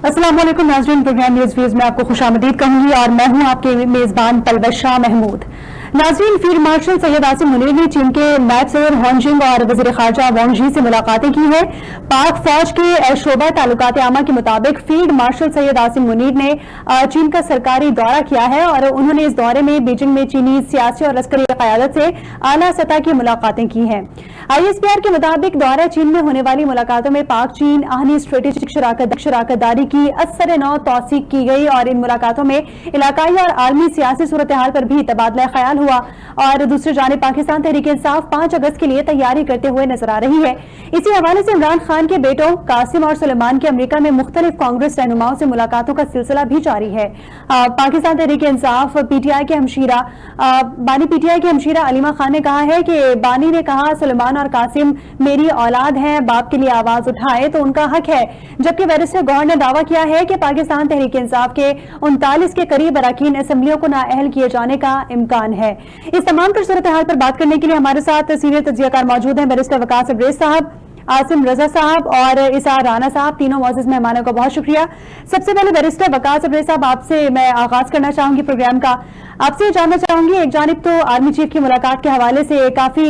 अस्सलाम वालेकुम नाज़रीन, प्रोग्राम न्यूज़ व्यूज में आपको खुशामदीद कहूंगी और मैं हूं आपके मेजबान पलवश शाह महमूद। नाज़रीन, फील्ड मार्शल सैयद आसिम मुनीर ने चीन के नायब सदर होनजिंग और वज़ीर ख़ारजा वांग यी से मुलाकातें की हैं। पाक फौज के शोबा ताल्लुकात आमा के मुताबिक फील्ड मार्शल सैयद आसिम मुनीर ने चीन का सरकारी दौरा किया है और उन्होंने इस दौरे में बीजिंग में चीनी सियासी और लश्करी क़यादत से आला सतह की मुलाकातें की हैं। ISPR के मुताबिक दौरा चीन में होने वाली मुलाकातों में पाक चीन आहनी स्ट्रेटेजिक शराकतदारी की असर नौ तौसीक की गई और इन मुलाकातों में इलाकाई और आलमी सियासी सूरत हाल पर भी तबादला ख्याल हुआ। और दूसरी जानिब पाकिस्तान तहरीक इंसाफ 5 अगस्त के लिए तैयारी करते हुए नजर आ रही है। इसी हवाले से इमरान खान के बेटों कासिम और सुलेमान की अमेरिका में मुख्तलिफ कांग्रेस रहनुमाओं से मुलाकातों का सिलसिला भी जारी है। पाकिस्तान तहरीक इंसाफ PTI के हमशीरा बानी PTI की हमशीरा अलीमा खान ने कहा है कि बानी ने कहा सुलेमान और कासिम मेरी औलाद है, बाप के लिए आवाज उठाए तो उनका हक है। जबकि बैरिस्टर गौहर ने दावा किया है कि पाकिस्तान तहरीक इंसाफ के 39 के करीब अरकान असेंबलियों को नाअहल किए जाने का इम्कान है। इस तमाम तर सूरत हाल पर बात करने के लिए हमारे साथ सीनियर तज्जियाकार मौजूद हैं, बैरिस्टर वकास अब्रेज साहब, आसिम रजा साहब और इसार राना साहब। तीनों मौजूद मेहमानों का बहुत शुक्रिया। सबसे पहले बैरिस्टर वकास अब्रेज साहब, आपसे मैं आगाज करना चाहूंगी प्रोग्राम का। आपसे जानना चाहूंगी, एक जानिब तो आर्मी चीफ की मुलाकात के हवाले से काफी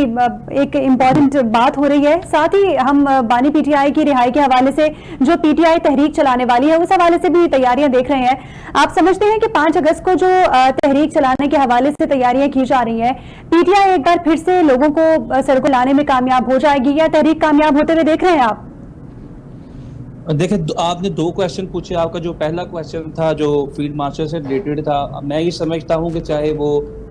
एक इम्पोर्टेंट बात हो रही है, साथ ही हम बानी PTI की रिहाई के हवाले से जो PTI तहरीक चलाने वाली है उस हवाले से भी तैयारियां देख रहे हैं। आप समझते हैं कि 5 अगस्त को जो तहरीक चलाने के हवाले से तैयारियां की जा रही है, PTI एक बार फिर से लोगों को सड़कों लाने में कामयाब हो जाएगी या तहरीक कामयाब होते हुए देख रहे हैं आप? देखिए, आपने 2 क्वेश्चन पूछे। आपका जो पहला क्वेश्चन था जो फील्ड मार्शल से रिलेटेड था, मैं ये समझता हूँ कि चाहे वो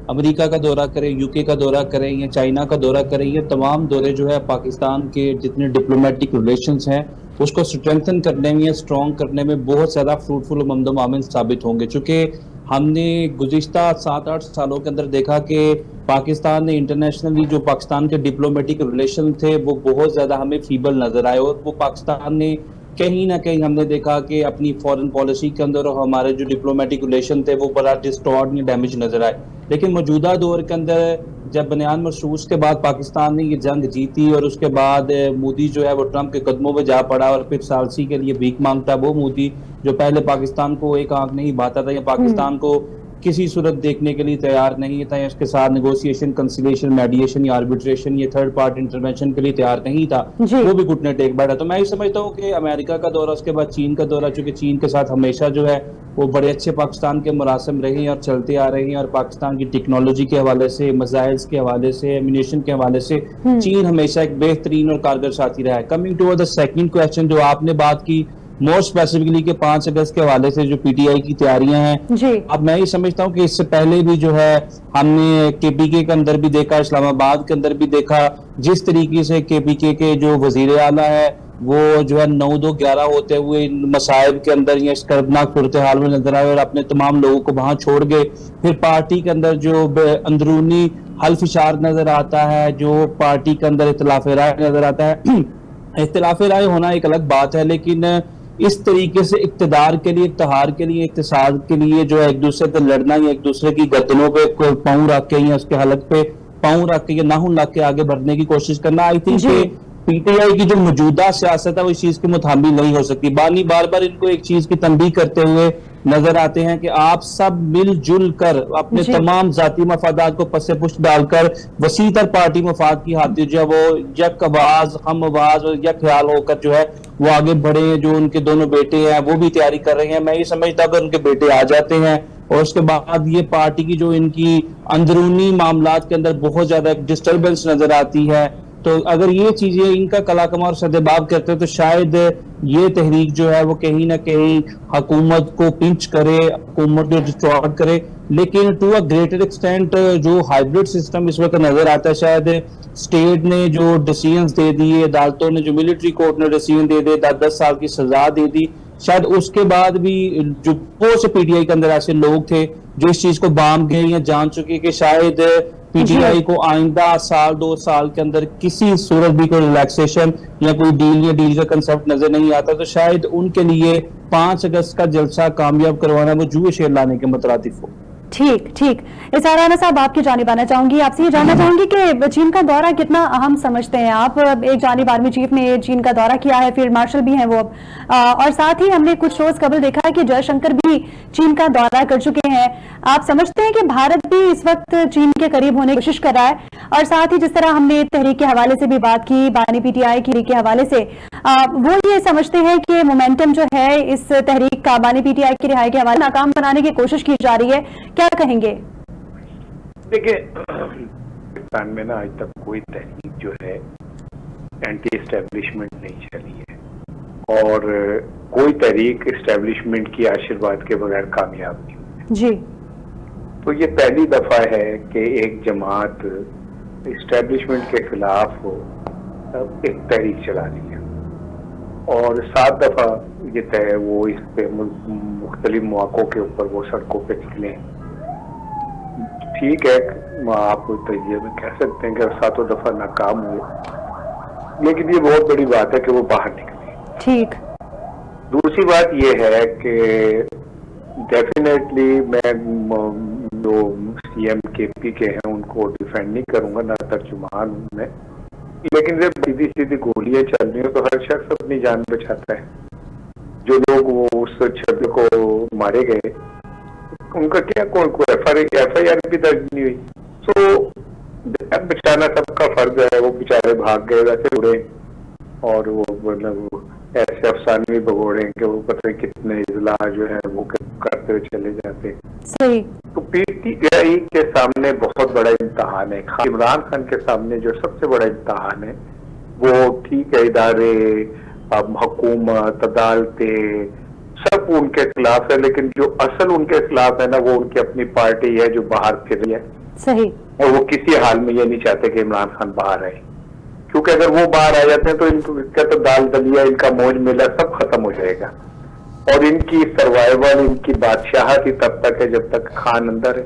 अमेरिका का दौरा करें, UK का दौरा करें या चाइना का दौरा करें, ये तमाम दौरे जो है पाकिस्तान के जितने डिप्लोमेटिक रिलेशंस हैं उसको स्ट्रेंथन करने में, स्ट्रॉन्ग करने में बहुत ज़्यादा फ्रूटफुल और ममदो साबित होंगे। चूँकि हमने गुज़िश्ता 7-8 सालों के अंदर देखा कि पाकिस्तान ने इंटरनेशनली जो पाकिस्तान के डिप्लोमेटिक रिलेशन थे वो बहुत ज़्यादा हमें फीबल नज़र आए और वो पाकिस्तान ने कहीं ना कहीं हमने देखा कि अपनी फॉरेन पॉलिसी के अंदर और हमारे जो डिप्लोमेटिक रिलेशन थे वो बड़ा डिस्टॉर्ट या डैमेज नजर आए। लेकिन मौजूदा दौर के अंदर जब बनियान मरसूस के बाद पाकिस्तान ने ये जंग जीती और उसके बाद मोदी जो है वो ट्रंप के कदमों में जा पड़ा और फिर सालसी के लिए भीख मांगता वो मोदी जो पहले पाकिस्तान को एक आंख नहीं भाता था या पाकिस्तान को किसी सूरत देखने के लिए तैयार नहीं था, इसके साथ नेगोशिएशन, कंसिलेशन, मेडिएशन या आर्बिट्रेशन, ये थर्ड पार्टी इंटरवेंशन के लिए तैयार नहीं था, वो भी घुटने टेक बैठा। तो मैं ये समझता हूँ कि अमेरिका का दौरा, उसके बाद चीन का दौरा, चूंकि चीन के साथ हमेशा जो है वो बड़े अच्छे पाकिस्तान के मुरासम रहे हैं और चलते आ रहे हैं और पाकिस्तान की टेक्नोलॉजी के हवाले से, मिसाइल्स के हवाले से, एम्यूनेशन के हवाले से चीन हमेशा एक बेहतरीन और कारगर साथी रहा है। Coming to the second question जो आपने बात की मोर स्पेसिफिकली के 5 अगस्त के हवाले से जो PTI की तैयारियां हैं, अब मैं ये समझता हूँ कि इससे पहले भी जो है हमने KPK के अंदर भी देखा, इस्लामाबाद के अंदर भी देखा, जिस तरीके से KPK के जो वजीर आला है वो जो है 9-2-11 होते हुए मसाइब के अंदर या इस कर्बनाक सूरत हाल में नजर आए और अपने तमाम लोगों को वहां छोड़ गए। फिर पार्टी के अंदर जो अंदरूनी हल्फिशार नजर आता है, जो पार्टी के अंदर इख्तिलाफ राय नजर आता है, इख्तिलाफ राय होना एक अलग बात है, लेकिन इस तरीके से इक्तदार के लिए, इत्तेहार के लिए, इक्तिसाद के लिए जो है एक दूसरे से लड़ना या एक दूसरे की गर्दनों पे पाँव रख के या उसके हलक पे पाँव रख के या नाखून रख के आगे बढ़ने की कोशिश करना, आई थिंक PTI की जो मौजूदा सियासत है वो इस चीज के मुताबिक नहीं हो सकती। बानी बार बार इनको एक चीज की तंबीह करते हुए नजर आते हैं कि आप सब मिलजुल कर अपने तमाम जाती मफादात को पसे पुष्ट डालकर वसीतर पार्टी मफाद की खातिर जो है वो यक आवाज, हम आवाज और यक ख्याल होकर जो है वो आगे बढ़े। जो उनके दोनों बेटे हैं वो भी तैयारी कर रहे हैं। मैं ये समझता हूँ उनके बेटे आ जाते हैं और उसके बाद ये पार्टी की जो इनकी अंदरूनी मामलात के अंदर बहुत ज्यादा एक डिस्टर्बेंस नजर आती है, तो अगर ये चीजें इनका कलाकमा और सदेबाब करते हैं तो शायद ये तहरीक जो है वो कहीं ना कहीं हुकूमत को पिंच करे, हुकूमत को डिस्टॉर्ट करे। लेकिन टू अ ग्रेटर एक्सटेंट जो हाइब्रिड सिस्टम इस वक्त नजर आता है, शायद स्टेट ने जो डिसीजंस दे दिए, अदालतों ने जो मिलिट्री कोर्ट ने डिसीजन दे दिए, 10-10 साल की सजा दे दी, शायद उसके बाद भी जो बहुत से PTI के अंदर ऐसे लोग थे जो इस चीज को बांध गए या जान चुके कि शायद PTI को आइंदा 1-2 साल के अंदर किसी सूरत भी कोई रिलैक्सेशन या कोई डील का कंसेप्ट नजर नहीं आता, तो शायद उनके लिए 5 अगस्त का जलसा कामयाब करवाना वो जुए शेर लाने के मुतरादिफ हो। ठीक ठीक। इसार राना साहब, आपकी जानिब आना चाहूंगी, आपसे ये जानना चाहूंगी कि चीन का दौरा कितना अहम समझते हैं आप। एक जानिब आर्मी चीफ ने चीन का दौरा किया है, फील्ड मार्शल भी हैं वो अब, और साथ ही हमने कुछ रोज कबल देखा है कि जयशंकर भी चीन का दौरा कर चुके हैं। आप समझते हैं कि भारत भी इस वक्त चीन के करीब होने की कोशिश कर रहा है? और साथ ही जिस तरह हमने तहरीक के हवाले से भी बात की, बानी पीटीआई की तहरीक के हवाले से, वो ये समझते हैं कि मोमेंटम जो है इस तहरीक का बानी पीटीआई की रिहाई के हवाले नाकाम बनाने की कोशिश की जा रही है, क्या कहेंगे? देखिए, पाकिस्तान में ना आज तक कोई तहरीक जो है एंटी एस्टेब्लिशमेंट नहीं चली है और कोई तहरीक एस्टेब्लिशमेंट की आशीर्वाद के बगैर कामयाब नहीं हुई जी। तो ये पहली दफा है कि एक जमात एस्टेब्लिशमेंट के खिलाफ एक तहरीक चला रही है और 7 दफा ये तय वो इस पे मुख्तलिफ मौकों के ऊपर वो सड़कों पे निकले। ठीक है, आप तो ये कह सकते हैं कि 7 दफा नाकाम हुए, लेकिन ये बहुत बड़ी बात है कि वो बाहर निकले। ठीक। दूसरी बात ये है कि डेफिनेटली मैं जो सीएम केपी के हैं उनको डिफेंड नहीं करूंगा, ना तर्जुमान हूं मैं, लेकिन जब सीधी सीधी गोलियां चल रही हो तो हर शख्स अपनी जान बचाता है। जो लोग वो उस छवि को मारे गए उनका क्या कोई एफआईआर भी दर्ज नहीं हुई, तो बचाना सबका फर्ज है। वो बेचारे भाग गए, वैसे उड़े और वो मतलब ऐसे अफसाने भी भगोड़े कि वो पता है कितने इजला जो है वो करते हुए चले जाते। सही। तो पीटीआई के सामने बहुत बड़ा इम्तहान है। इमरान खान के सामने जो सबसे बड़ा इम्तहान है वो, ठीक है, इदारे, हुकूमत, अदालतें सब उनके खिलाफ है, लेकिन जो असल उनके खिलाफ है ना वो उनकी अपनी पार्टी है जो बाहर फिर रही है। सही। और वो किसी हाल में ये नहीं चाहते कि इमरान खान बाहर आए, क्योंकि अगर वो बाहर आ जाते हैं तो इनका तो दाल दलिया, इनका मौज मेला सब खत्म हो जाएगा और इनकी सर्वाइवल, इनकी बादशाहत ही तब तक है जब तक खान अंदर है।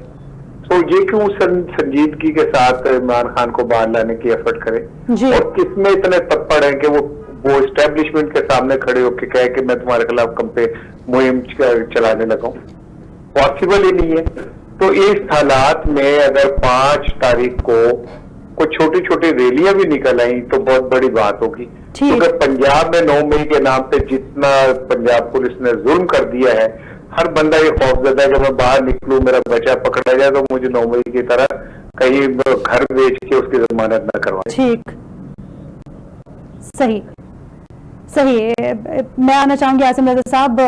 तो ये क्यों संजीदगी के साथ इमरान खान को बाहर लाने की एफर्ट करे और किसमें इतने तत्पर है कि वो एस्टेब्लिशमेंट के सामने खड़े होकर कहे कि मैं तुम्हारे खिलाफ मुहिम चलाने लगा हूं? पॉसिबल ही नहीं है। तो इस हालात में अगर 5 तारीख को कुछ छोटी छोटी रैलियां भी निकल आई तो बहुत बड़ी बात होगी, क्योंकि पंजाब में 9 मई के नाम पे जितना पंजाब पुलिस ने जुल्म कर दिया है, हर बंदा ये खौफजदा है कि मैं बाहर निकलूं, मेरा बच्चा पकड़ा जाए तो मुझे 9 मई की तरह कहीं घर बेच के उसकी जमानत न करवाए। ठीक। सही सही। मैं आना चाहूंगी आसिम रजा साहब,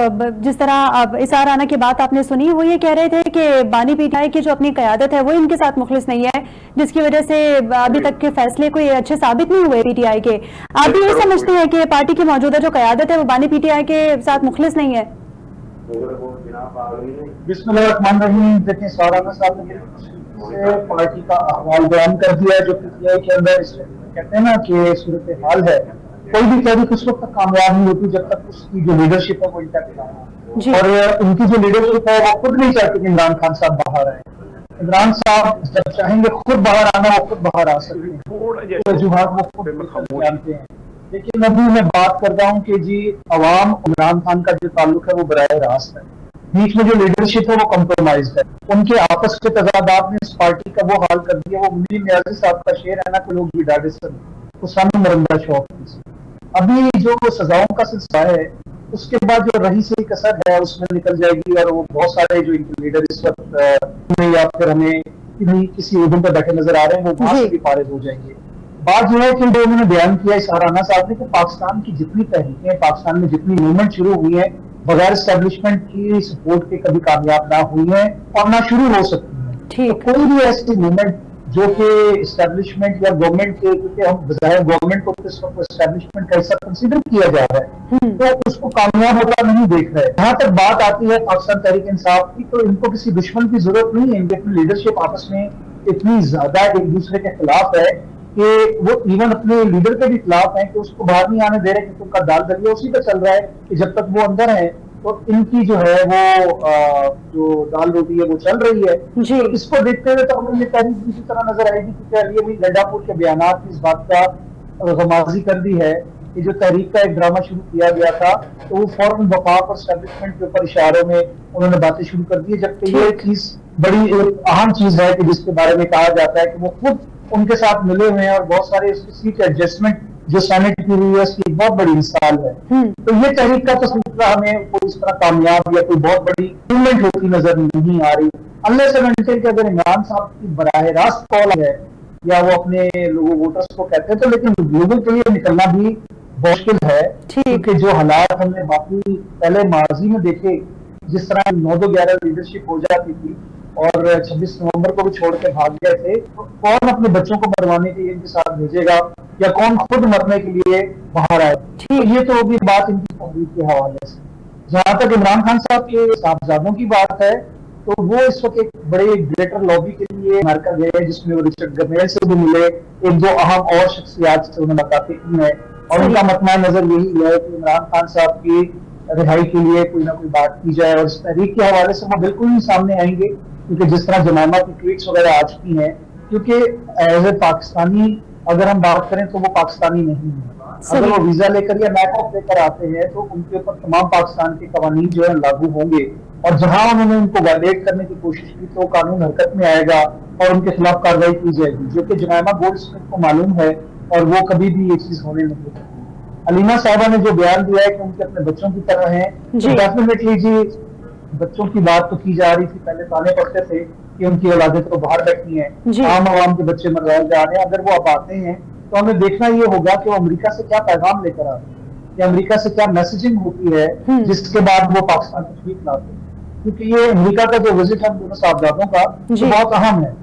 जिस तरह इसार राना की बात आपने सुनी, वो ये कह रहे थे कि बानी पीटीआई की जो अपनी क़यादत है वो इनके साथ मुखलिस नहीं है, जिसकी वजह से अभी तक के फैसले कोई अच्छे साबित नहीं हुए पीटीआई के। आप भी ये समझते हैं कि पार्टी की मौजूदा जो क़यादत है वो बानी पीटीआई के साथ मुखलिस नहीं है? बिस्मिल्लाहिर्रहमानिर्रहीम। देखिए, इसार राना साहब ने पार्टी का अहवाल बयान कर दिया जो पीटीआई के अंदर कहते हैं ना कि सूरत हाल है। कोई भी तहरीक उस वक्त तक कामयाब नहीं होती जब तक उसकी जो लीडरशिप है वो इंटैक्ट ना हो, और उनकी जो लीडरशिप है वो खुद नहीं चाहती कि इमरान खान साहब बाहर आए। इमरान साहब जब चाहेंगे खुद बाहर आना, वो खुद बाहर आ सकते हैं, वजूहात वो खुद जानते हैं। लेकिन अभी मैं बात कर रहा हूँ कि जी अवाम इमरान खान का जो ताल्लुक है वो बराह रास्त है, बीच में जो लीडरशिप है वो कम्प्रोमाइज है, उनके आपस के तजादात ने इस पार्टी का वो हाल कर दिया। वो मुनीर नियाज़ी साहब का शेर है ना कि लोग भी डाटे सन तो सामने मरंदा शौक। अभी जो सजाओं का सिलसिला है उसके बाद जो रही सही कसर है उसमें निकल जाएगी और वो बहुत सारे जो इनके लीडर इस वक्त या फिर हमें किसी उद्यम पर बैठे नजर आ रहे हैं वो वहां से भी फारिग हो जाएंगे। बात जो है कि जो उन्होंने बयान किया इसार राना साहब ने कि पाकिस्तान की जितनी तहरीकें, पाकिस्तान में जितनी मूवमेंट शुरू हुई है बगैर एस्टेब्लिशमेंट की सपोर्ट के कभी कामयाब ना हुई है और ना शुरू हो सकती है। तो कोई भी ऐसी मूवमेंट जो कि एस्टेब्लिशमेंट या गवर्नमेंट के, क्योंकि हम बजाय गवर्नमेंट को एस्टेब्लिशमेंट का हिस्सा कंसीडर किया जा रहा है, तो उसको कामयाब होता नहीं देख रहे। जहां तक बात आती है पाकिस्तान तहरीक इंसाफ की, तो इनको किसी दुश्मन की जरूरत नहीं है। इनकी अपनी लीडरशिप आपस में इतनी ज्यादा एक दूसरे के खिलाफ है कि वो इवन अपने लीडर के भी खिलाफ है कि उसको बाहर नहीं आने दे रहे, क्योंकि उनका दाल दलिया उसी पे चल रहा है कि जब तक वो अंदर है तो इनकी जो है वो जो दाल रोटी है वो चल रही है। तो इसको देखते हुए तो हमें ये तहरीक इसी तरह नजर आएगी, क्योंकि अली लंडापुर के बयानात इस बात का गमाजी कर दी है ये जो तहरीक का एक ड्रामा शुरू किया गया था, तो वो फौरन वफाक और एस्टेब्लिशमेंट के ऊपर इशारों में उन्होंने बातें शुरू कर दी, जबकि ये चीज बड़ी एक अहम चीज है कि जिसके बारे में कहा जाता है कि वो खुद उनके साथ मिले हुए हैं और बहुत सारे सीट एडजस्टमेंट जो सेनेट की हुई है उसकी एक बहुत बड़ी मिसाल है। तो ये तहरीक का तो सिलसिला हमें कोई इस तरह कामयाब या कोई बहुत बड़ी मूवमेंट होती नजर नहीं आ रही, अनलेस एंड अनटिल कि अगर इमरान साहब की बराह रास्त कॉल है या वो अपने लोगों वोटर्स को कहते हैं, तो लेकिन लोगों के लिए निकलना भी मुश्किल है, क्योंकि जो हालात हमने बाकी पहले माजी में देखे, जिस तरह 9-11 लीडरशिप हो जाती थी और 26 नवंबर को भी छोड़ के भाग गए थे, तो कौन अपने बच्चों को मरवाने के लिए इनके साथ भेजेगा या कौन खुद मरने के लिए बाहर आए। तो ये तो होगी बात इनकी तहरीक के हवाले से। जहां तक इमरान खान साहब के साहबजादों की बात है, तो वो इस वक्त एक बड़े ग्रेटर लॉबी के लिए अमेरिका गए, जिसमें वो रिचर्ड गरनेल से भी मिले, एक दो अहम और शख्सियात से उन्होंने मुलाकातें की है और उनका मतमा नजर यही है कि इमरान खान साहब की रिहाई के लिए कोई ना कोई बात की जाए। और इस तहरीक के हवाले से वो बिल्कुल नहीं सामने आएंगे, क्योंकि जिस तरह जमामा की ट्वीट्स वगैरह आ चुकी हैं, क्योंकि एज ए पाकिस्तानी अगर हम बात करें तो वो पाकिस्तानी नहीं है। अगर वो वीजा लेकर या मैकअप लेकर आते हैं तो उनके ऊपर तमाम पाकिस्तान के कवानीन जो है लागू होंगे, और जहां उन्होंने उनको वायलेट करने की कोशिश की तो कानून हरकत में आएगा और उनके खिलाफ कार्रवाई की जाएगी, जो कि जमामा गोल्डस्मिथ को मालूम है और वो कभी भी ये चीज होने नहीं देती। अलीमा साहबा ने जो बयान दिया है कि उनके अपने बच्चों की तरह हैं, तो डेफिनेटली जी बच्चों की बात तो की जा रही थी, पहले ताने पड़ते थे कि उनकी औलादें तो बाहर बैठी हैं, आम आवाम के बच्चे मरवाए जा रहे हैं। अगर वो अब आते हैं तो हमें देखना ये होगा कि वो अमेरिका से क्या पैगाम लेकर आते हैं, कि अमेरिका से क्या मैसेजिंग होती है जिसके बाद वो पाकिस्तान को ठीक लाते हैं, क्योंकि ये अमेरिका का जो विजिट है दोनों साहबजादों का तो बहुत अहम है।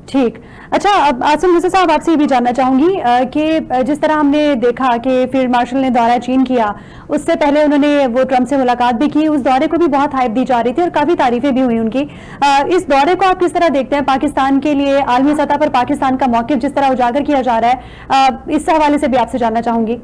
ठीक, अच्छा, अब आसिम हुसैन साहब आपसे ये भी जानना चाहूंगी कि जिस तरह हमने देखा कि फील्ड मार्शल ने दौरा चीन किया, उससे पहले उन्होंने वो ट्रंप से मुलाकात भी की, उस दौरे को भी बहुत हाइप दी जा रही थी और काफी तारीफें भी हुई उनकी। इस दौरे को आप किस तरह देखते हैं पाकिस्तान के लिए, आलमी सतह पर पाकिस्तान का मौकिफ जिस तरह उजागर किया जा रहा है, इस हवाले से भी आपसे जानना चाहूंगी।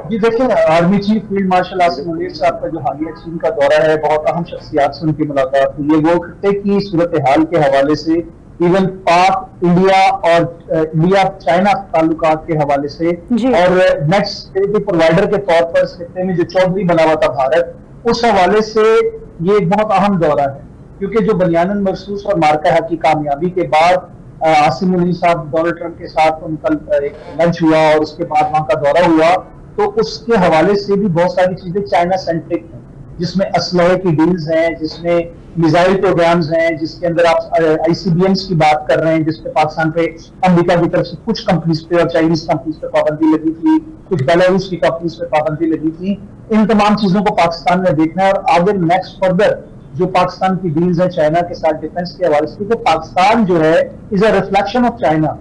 जी देखिए, army chief field marshal Asim Munir साहब का जो हालिया चीन का दौरा है, बहुत अहम शख्सियात से उनकी मुलाकात हुई है। वो खत्ते की सूरत हाल के हवाले से, इवन पाक इंडिया और इंडिया चाइना ताल्लुकात के हवाले से, और नेक्स्ट सिक्योरिटी प्रोवाइडर के तौर पर इस खत्ते में जो चौधरी बना हुआ था भारत, उस हवाले से ये एक बहुत अहम दौरा है, क्योंकि जो बनियानन मरसूस और मार्का की कामयाबी के बाद आसिम मुनीर साहब डोनाल्ड ट्रंप के साथ उनका लंच हुआ और उसके बाद वहां का दौरा हुआ, तो उसके हवाले से भी बहुत सारी चीजें चाइना सेंट्रिक हैं, जिसमें असलहे की डील्स हैं, जिसमें मिसाइल प्रोग्राम्स हैं, जिसके अंदर आप ICBMs की बात कर रहे हैं, जिसपे पाकिस्तान पे अमेरिका की तरफ से कुछ कंपनीज पे और चाइनीज कंपनीज पे पाबंदी लगी थी, कुछ बेलारूस की कंपनीज पे पाबंदी लगी थी। इन तमाम चीजों को पाकिस्तान ने देखना है और आगे नेक्स्ट फर्दर जो पाकिस्तान की डील्स है चाइना के साथ डिफेंस के हवाले से, क्योंकि पाकिस्तान जो है is a reflection of China.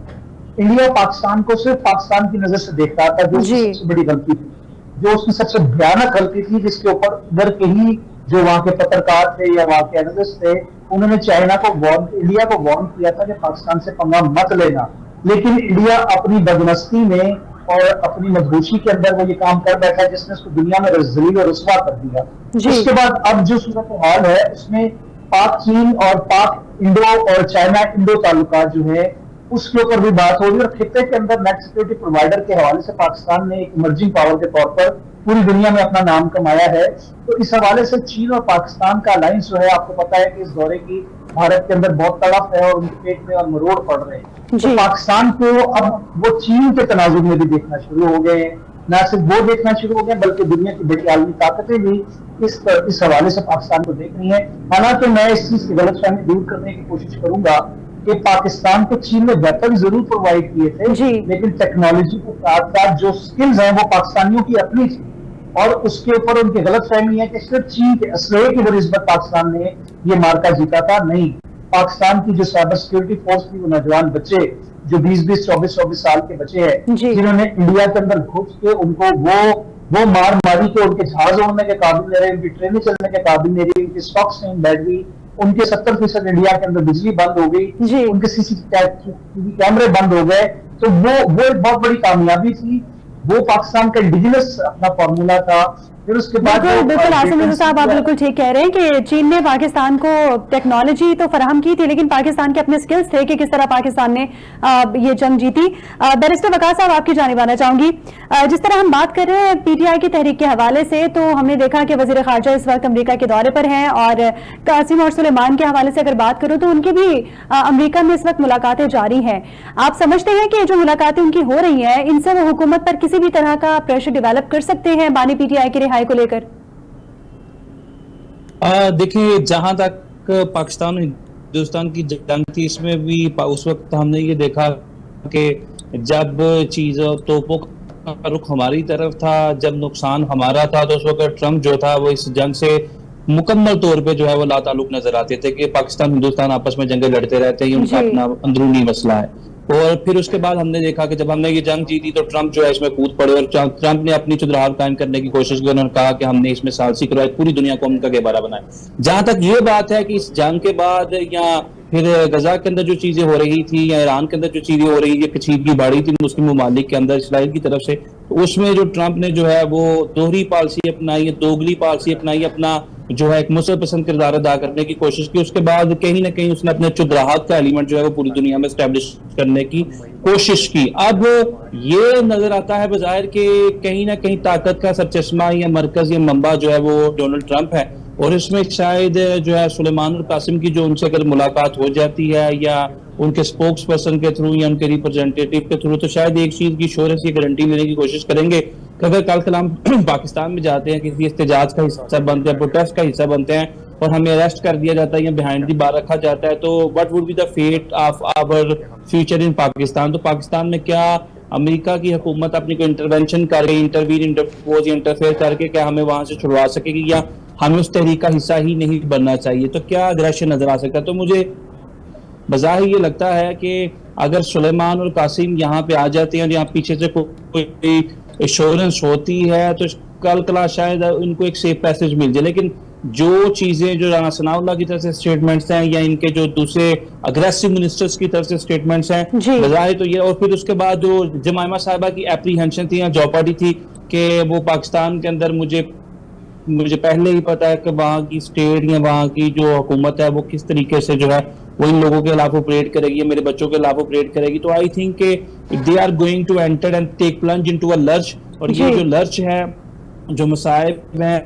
India Pakistan को सिर्फ पाकिस्तान की नजर से देख रहा था, जो सबसे बड़ी गलती थी, जो उसकी सबसे भयानक गलती थी, जिसके ऊपर इधर के ही जो वहां के पत्रकार थे या वहां के एनालिस्ट थे, उन्होंने चाइना को इंडिया को वार्न किया था कि पाकिस्तान से पंगा मत लेना, लेकिन इंडिया अपनी बदमस्ती में और अपनी मजबूती के अंदर वो ये काम कर बैठा, जिसने उसको दुनिया में जलील और रुस्वा कर दिया। उसके बाद अब जो सूरत हाल है उसमें पाक चीन और पाक इंडो और चाइना इंडो ताल्लुकात जो है उसके ऊपर भी बात हो रही है, और खित्ते के अंदर नेट सिक्योरिटी प्रोवाइडर के हवाले से पाकिस्तान ने एक इमर्जिंग पावर के तौर पर पूरी दुनिया में अपना नाम कमाया है। तो इस हवाले से चीन और पाकिस्तान का अलायंस जो है, आपको पता है कि इस दौरे की भारत के अंदर बहुत तड़प है और उनके पेट में और मरोड़ पड़ रहे हैं। तो पाकिस्तान को अब वो चीन के तनाजुर में भी देखना शुरू हो गए हैं, न सिर्फ वो देखना शुरू हो गए बल्कि दुनिया की बड़ी आलमी ताकतें भी इस हवाले से पाकिस्तान को देख रही है। हालांकि मैं इस चीज की गलतफहमी दूर करने की कोशिश करूंगा कि पाकिस्तान को चीन ने वेपन जरूर प्रोवाइड किए थे, लेकिन टेक्नोलॉजी के साथ साथ जो स्किल्स हैं वो पाकिस्तानियों की अपनी थी, और उसके ऊपर उनकी गलतफहमी है कि सिर्फ चीन के असलहे की बनिस्बत पाकिस्तान ने ये मार्का जीता था। नहीं, पाकिस्तान की जो साइबर सिक्योरिटी फोर्स थी, वो नौजवान बच्चे जो 20-20, 24-24 साल के बच्चे हैं, जिन्होंने इंडिया के अंदर घुस के उनको वो मार मारी के उनके जहाज उड़ने के काबिल नहीं रहे, उनकी ट्रेनें चलने के काबिल नहीं रही, उनकी स्टॉक्स नहीं बैठ गई, उनके 70% इंडिया के अंदर बिजली बंद हो गई, उनके CCTV कैमरे बंद हो गए। तो वो एक बहुत बड़ी कामयाबी थी। वो पाकिस्तान का इंडिजिनस अपना फॉर्मूला था फिर उसके बाद बिल्कुल आसिम रजा साहब, आप बिल्कुल ठीक कह रहे हैं कि चीन ने पाकिस्तान को टेक्नोलॉजी तो फराहम की थी, लेकिन पाकिस्तान के अपने स्किल्स थे कि किस तरह पाकिस्तान ने ये जंग जीती। बैरिस्टर वकार साहब, आपकी जानिब आना चाहूंगी। जिस तरह हम बात कर रहे हैं पीटीआई की तहरीक के हवाले से, तो हमने देखा कि वजीर खारजा इस वक्त अमरीका के दौरे पर हैं, और कासिम और सुलेमान के हवाले से अगर बात करूं तो उनकी भी अमरीका में इस वक्त मुलाकातें जारी हैं। आप समझते हैं कि जो मुलाकातें उनकी हो रही हैं, इनसे वो हुकूमत पर किसी भी तरह का प्रेशर डेवलप कर सकते हैं बानी पीटीआई की रिहाई को लेकर? देखिए, जहां तक पाकिस्तान और हिंदुस्तान की जंग थी, इसमें भी उस वक्त हमने ये देखा कि जब चीजों तोपों का रुख हमारी तरफ था, जब नुकसान हमारा था, तो उस वक्त ट्रंप जो था वो इस जंग से मुकम्मल तौर पे जो है वो लाताल्लुक नजर आते थे कि पाकिस्तान हिंदुस्तान आपस में जंगें लड़ते रहते हैं, उनका अपना अंदरूनी मसला है। और फिर उसके बाद हमने देखा कि जब हमने ये जंग जीती तो ट्रंप जो है इसमें कूद पड़े, और ट्रंप ने अपनी चुदराहट कायम करने की कोशिश की। उन्होंने कहा कि हमने इसमें सालसी करवाई, पूरी दुनिया को उनका गहबारा बनाया। जहां तक ये बात है कि इस जंग के बाद या फिर गजा के अंदर जो चीजें हो रही थी, या ईरान के अंदर जो चीजें हो रही, ये कशीदगी बढ़ी थी मुस्लिम ममालिक के अंदर इसराइल की तरफ से, तो उसमें जो ट्रंप ने जो है वो दोहरी पॉलिसी अपनाई, दोगली पॉलिसी अपनाई, अपना जो है एक मुसर पसंद किरदार अदा करने की कोशिश की। उसके बाद कहीं ना कहीं उसने अपने चुदराहट का एलिमेंट जो है वो पूरी दुनिया में स्टैब्लिश करने की कोशिश की। अब ये नजर आता है बजाहिर कि कहीं ना कहीं ताकत का सरचश्मा या मरकज या मंबा जो है वो डोनाल्ड ट्रंप है, और इसमें शायद जो है सुलेमान और कासिम की जो उनसे अगर मुलाकात हो जाती है या उनके स्पोक्स पर्सन के थ्रू या उनके रिप्रेजेंटेटिव के थ्रू, तो शायद एक चीज की श्योरेंस की गारंटी लेने की कोशिश करेंगे कि अगर कल कलाम पाकिस्तान में जाते हैं, किसी एहतजाज का हिस्सा बनते हैं, प्रोटेस्ट का हिस्सा बनते हैं, और हमें अरेस्ट कर दिया जाता है या बिहाइंड दी बार रखा जाता है, तो what would be the fate of our future in Pakistan? तो पाकिस्तान में क्या अमेरिका की हुकूमत अपनी कोई इंटरवेंशन करके, इंटरपोज, इंटरफेयर करके क्या हमें वहां से छुड़वा सकेगी, या हमें उस तहरीक का हिस्सा ही नहीं बनना चाहिए? तो क्या दृश्य नजर आ सकता है? तो मुझे बज़ाहिर ये लगता है कि अगर सुलेमान और कासिम यहाँ पे आ जाते हैं और यहाँ पीछे से कोई एश्योरेंस होती है, तो कल कला शायद इनको एक सेफ पैसेज मिल जाए। लेकिन जो चीजें जो राना सनाउल्लाह की तरफ से स्टेटमेंट्स हैं, या इनके जो दूसरे अग्रेसिव मिनिस्टर्स की तरफ से स्टेटमेंट्स हैं, बज़ाहिर तो ये, और फिर उसके बाद जो जमाइमा साहिबा की एप्रीहेंशन थी या जॉपर्डी थी कि वो पाकिस्तान के अंदर मुझे पहले ही पता है कि वहाँ की स्टेट या वहाँ की जो हुकूमत है वो किस तरीके से जो है वो इन लोगों के खिलाफ ऑपरेट करेगी, मेरे बच्चों के खिलाफ ऑपरेट करेगी। तो I think they are going to enter and take plunge into a lurch, और ये जो लर्च है, जो मसाइब हैं,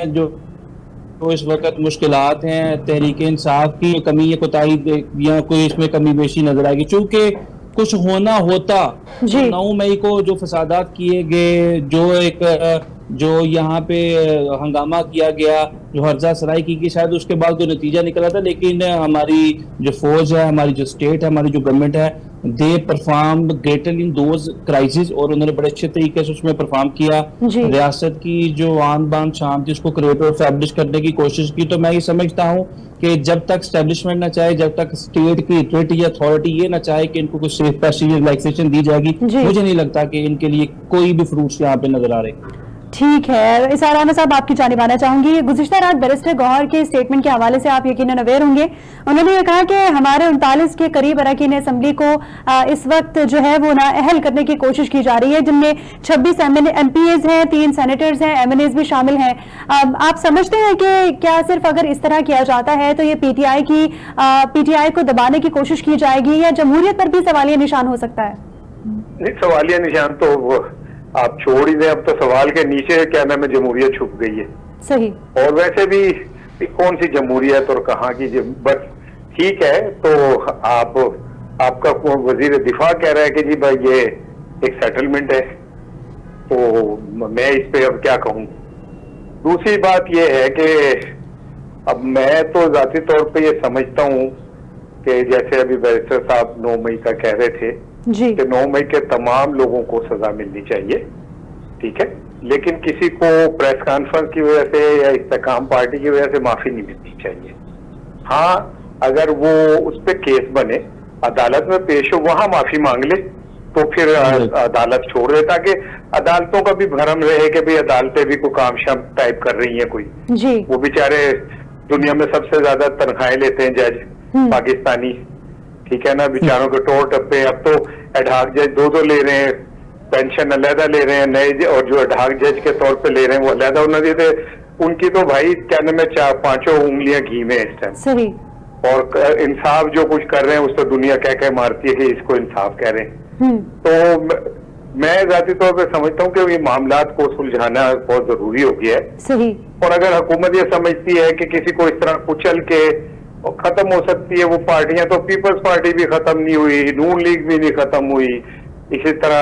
जो इस वक्त मुश्किलात हैं, तहरीक इंसाफ की कमी या कोताही या कोई इसमें कमी बेशी नजर आएगी। चूंकि कुछ होना होता, 9 मई को जो फसादात किए गए, जो यहाँ पे हंगामा किया गया, जो हर्जा सराई की शायद उसके बाद कोई नतीजा निकला था, लेकिन हमारी जो फौज है, हमारी जो स्टेट है, हमारी जो गवर्नमेंट है, they perform greater in those crisis, और उन्होंने बड़े अच्छे तरीके से उसमें परफॉर्म किया। रियासत की जो आन बान शान थी उसको क्रिएट और एस्टैब्लिश करने की कोशिश की। तो मैं ये समझता हूँ कि जब तक एस्टैब्लिशमेंट ना चाहे, जब तक स्टेट की ऑथोरिटी या अथॉरिटी ये ना चाहे कि इनको कुछ सेफ पैसेज रिलैक्सेशन दी जाएगी, मुझे नहीं लगता कि इनके लिए कोई भी फ्रूट्स यहाँ पे नजर आ रहे। ठीक है, इसार अहमद साहब, आपकी जानिब आना चाहूंगी। गुज़िश्ता रात बैरिस्टर गौहर के स्टेटमेंट के हवाले से आप यकीनन अवेयर होंगे। उन्होंने ये कहा कि हमारे 39 के करीब अरकान असेंबली को इस वक्त जो है वो नाअहल करने की कोशिश की जा रही है, जिनमें 26 MPAs हैं, 3 सेनेटर्स हैं, MNAs भी शामिल हैं। आप समझते हैं कि क्या सिर्फ अगर इस तरह किया जाता है तो ये पीटीआई को दबाने की कोशिश की जाएगी, या जमहूरियत पर भी सवालिया निशान हो सकता है? नहीं, सवालिया निशान तो आप छोड़ ही दें, अब तो सवाल के नीचे क्या नाम है, जमहूरियत छुप गई है। सही। और वैसे भी कौन सी जमहूरियत और कहाँ की, बस ठीक है। तो आपका वजीर दिफा कह रहा है कि जी भाई ये एक सेटलमेंट है, तो मैं इस पे अब क्या कहूँ। दूसरी बात ये है कि अब मैं तो जाती तौर पे ये समझता हूँ कि जैसे अभी बैरिस्टर साहब 9 मई का कह रहे थे कि 9 मई के तमाम लोगों को सजा मिलनी चाहिए, ठीक है, लेकिन किसी को प्रेस कॉन्फ्रेंस की वजह से या इस्तेकाम पार्टी की वजह से माफी नहीं मिलनी चाहिए। हाँ, अगर वो उस पर केस बने, अदालत में पेश हो, वहां माफी मांग ले, तो फिर अदालत छोड़ दे, ताकि अदालतों का भी भरम रहे कि भाई अदालतें भी कोई काम शाम टाइप कर रही हैं कोई। वो बेचारे दुनिया में सबसे ज्यादा तनख्वाहें लेते हैं जज पाकिस्तानी, ठीक है ना, बेचारों के टोर टप्पे, अब तो एडहाक जज 2 ले रहे हैं, पेंशन अलहदा ले रहे हैं नए, और जो ढाक जज के तौर पे ले रहे हैं वो अलहदा उन्होंने दे, उनकी तो भाई क्या नाम है 4-5 उंगलियां घी में इस टाइम। सही। और इंसाफ जो कुछ कर रहे हैं उस तो दुनिया कह मारती है कि इसको इंसाफ कह रहे हैं। तो मैं जाती तौर पे समझता हूँ कि ये मामलात को सुलझाना बहुत जरूरी हो गया है। सही। और अगर हुकूमत ये समझती है कि किसी को इस तरह कुचल के खत्म हो सकती है, वो पार्टियां तो पीपल्स पार्टी भी खत्म नहीं हुई, नून लीग भी नहीं खत्म हुई, इसी तरह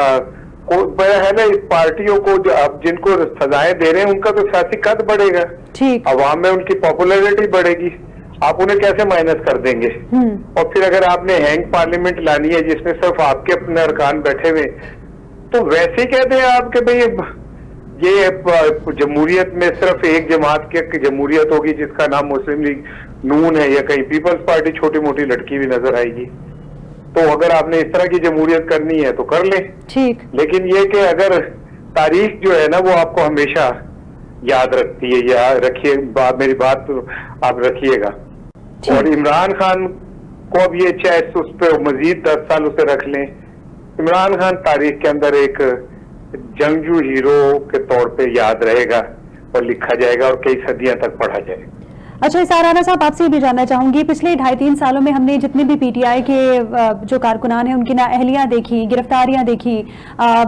है ना, इस पार्टियों को जो आप जिनको सजाएं दे रहे हैं उनका तो सियासी कद बढ़ेगा, ठीक, अवाम में उनकी पॉपुलैरिटी बढ़ेगी, आप उन्हें कैसे माइनस कर देंगे। और फिर अगर आपने हैंग पार्लियामेंट लानी है जिसमें सिर्फ आपके अपने अरकान बैठे हुए, तो वैसे ही कहते हैं आप कि भाई ये जमहूरियत में सिर्फ एक जमात की जमहूरियत होगी जिसका नाम मुस्लिम लीग नून है, या कहीं पीपल्स पार्टी छोटी मोटी लड़की भी नजर आएगी। तो अगर आपने इस तरह की जमहूरियत करनी है तो कर ले, ठीक, लेकिन ये कि अगर तारीख जो है ना वो आपको हमेशा याद रखती है, या रखिए मेरी बात तो आप रखिएगा। और इमरान खान को अब ये चाहे उस पर मजीद 10 साल उसे रख लें, इमरान खान तारीख के अंदर एक जंगजू हीरो के तौर पे याद रहेगा और लिखा जाएगा और कई सदियां तक पढ़ा जाएगा। अच्छा इसार राना साहब, आपसे भी जानना चाहूंगी, पिछले 2.5-3 सालों में हमने जितने भी पीटीआई के जो कारकुनान हैं उनकी नाअहलियां देखी, गिरफ्तारियां देखी,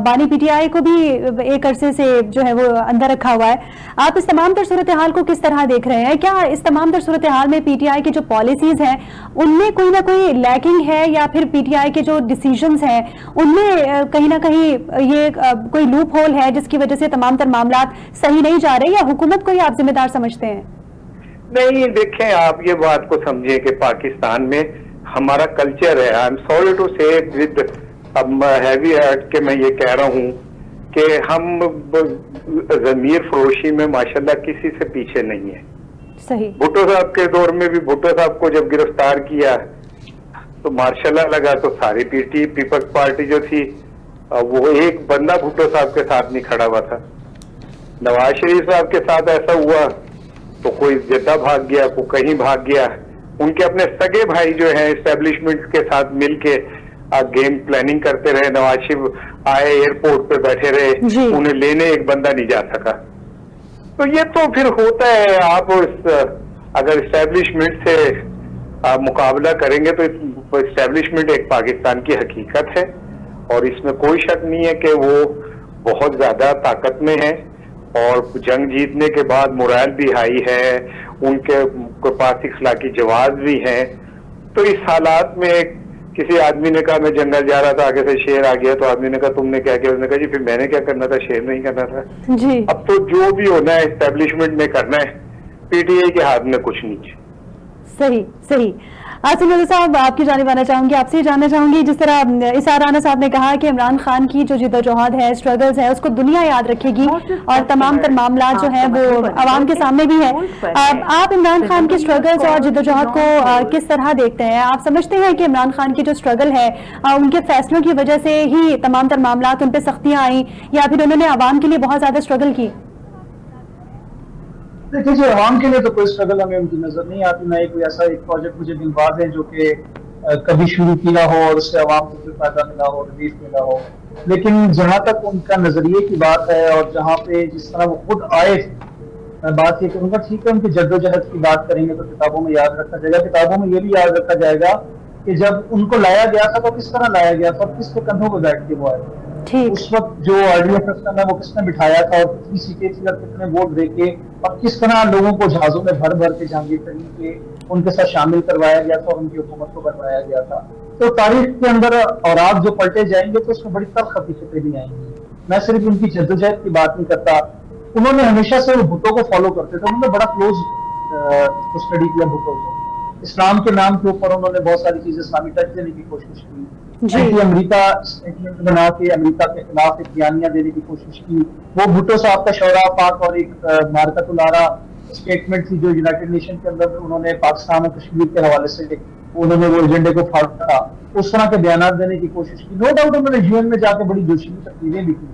बानी पीटीआई को भी एक अरसे से जो है वो अंदर रखा हुआ है। आप इस तमाम तर सूरत हाल को किस तरह देख रहे हैं? क्या इस तमाम तर सूरत हाल में पीटीआई की जो पॉलिसीज हैं उनमें कोई ना कोई लैकिंग है, या फिर पीटीआई के जो डिसीजंस हैं उनमें कहीं ना कहीं ये कोई लूप होल है जिसकी वजह से तमाम तर मामला सही नहीं जा रहे, या हुकूमत को ही आप जिम्मेदार समझते हैं? नहीं, देखें आप ये बात को समझिए कि पाकिस्तान में हमारा कल्चर है, आई एम सॉरी टू से विद हैवी हार्ट के मैं ये कह रहा हूँ कि हम ज़मीर फरोशी में माशाल्लाह किसी से पीछे नहीं है। सही। भुट्टो साहब के दौर में भी भुट्टो साहब को जब गिरफ्तार किया तो मार्शल्लाह लगा, तो सारी पीपल्स पार्टी जो थी वो एक बंदा भुट्टो साहब के साथ नहीं खड़ा हुआ था। नवाज शरीफ साहब के साथ ऐसा हुआ तो कोई जद्दा भाग गया, कोई कहीं भाग गया, उनके अपने सगे भाई जो हैं एस्टेब्लिशमेंट के साथ मिलके गेम प्लानिंग करते रहे। नवाज शरीफ आए एयरपोर्ट पे बैठे रहे, उन्हें लेने एक बंदा नहीं जा सका। तो ये तो फिर होता है, आप अगर एस्टेब्लिशमेंट से मुकाबला करेंगे तो एस्टेब्लिशमेंट एक पाकिस्तान की हकीकत है और इसमें कोई शक नहीं है कि वो बहुत ज्यादा ताकत में है और जंग जीतने के बाद मोरल भी हाई है, उनके पास इखलाकी जवाब भी है। तो इस हालात में किसी आदमी ने कहा मैं जंगल जा रहा था, आगे से शेर आ गया, तो आदमी ने कहा तुमने क्या किया? उसने कहा जी फिर मैंने क्या करना था, शेर नहीं करना था जी। अब तो जो भी होना है एस्टेब्लिशमेंट में करना है, पीटीआई के हाथ में कुछ नहीं है। सही सही। आसिम रजा साहब, आपकी जानिब आना चाहूंगी, आपसे जानना चाहूंगी, जिस तरह इसार राना साहब ने कहा कि इमरान खान की जो जिद्दोजहद है, स्ट्रगल्स है, उसको दुनिया याद रखेगी और तमाम तर मामला जो है वो आवाम के सामने भी है। आप इमरान खान की स्ट्रगल्स और जिद्दोजहद को किस तरह देखते हैं? आप समझते हैं कि इमरान खान की जो स्ट्रगल है उनके फैसलों की वजह से ही तमाम तर मामला उन पर सख्तियां आई, या फिर उन्होंने आवाम के लिए बहुत ज्यादा स्ट्रगल की? देखिए जी, आवाम के लिए तो कोई स्ट्रगल हमें उनकी नजर नहीं आती, ना ही कोई ऐसा एक प्रोजेक्ट मुझे दिलवाद है जो कि कभी शुरू किया हो और उससे आवाम को कोई फायदा मिला हो, रिलीफ मिला हो। लेकिन जहां तक उनका नजरिए की बात है और जहां पे जिस तरह वो खुद आए, मैं बात ये करूंगा, ठीक है उनकी जद्दोजहद की बात करेंगे तो किताबों में याद रखा जाएगा। किताबों में ये भी याद रखा जाएगा कि जब उनको लाया गया था तो किस तरह लाया गया था और किसके कंधों पर बैठ के वो आए, उस वक्त जो आइडिया सिस्टम है वो किसने बिठाया था और कितनी सीटें थी और कितने वोट देके और किस तरह लोगों को जहाजों में भर भर के जहांगीर तरीन के उनके साथ शामिल करवाया गया था और उनकी हुकूमत को बनवाया गया था। तो तारीख के अंदर और आप जो पलटे जाएंगे तो उसमें बड़ी तल्ख हकीकतें भी आएंगी। मैं सिर्फ उनकी जद्दोजहद की बात नहीं करता, उन्होंने हमेशा से भुट्टो को फॉलो करते थे, उन्होंने बड़ा क्लोज स्टडी किया भुट्टो को। इस्लाम के नाम के ऊपर उन्होंने बहुत सारी चीजें इस्लामी टच देने की कोशिश की, अमेरिका स्टेटमेंट बना के अमेरिका के खिलाफ एक बयानिया देने की कोशिश की। वो भुट्टो साहब का शौरा पाक और एक मारकतुलारा स्टेटमेंट थी जो यूनाइटेड नेशन के अंदर उन्होंने पाकिस्तान और कश्मीर के हवाले से उन्होंने वो एजेंडे को फाड़ा था, उस तरह के बयान देने की कोशिश की। नो डाउट उन्होंने यूएन में जाकर बड़ी जोशीली तकरीरें भी की,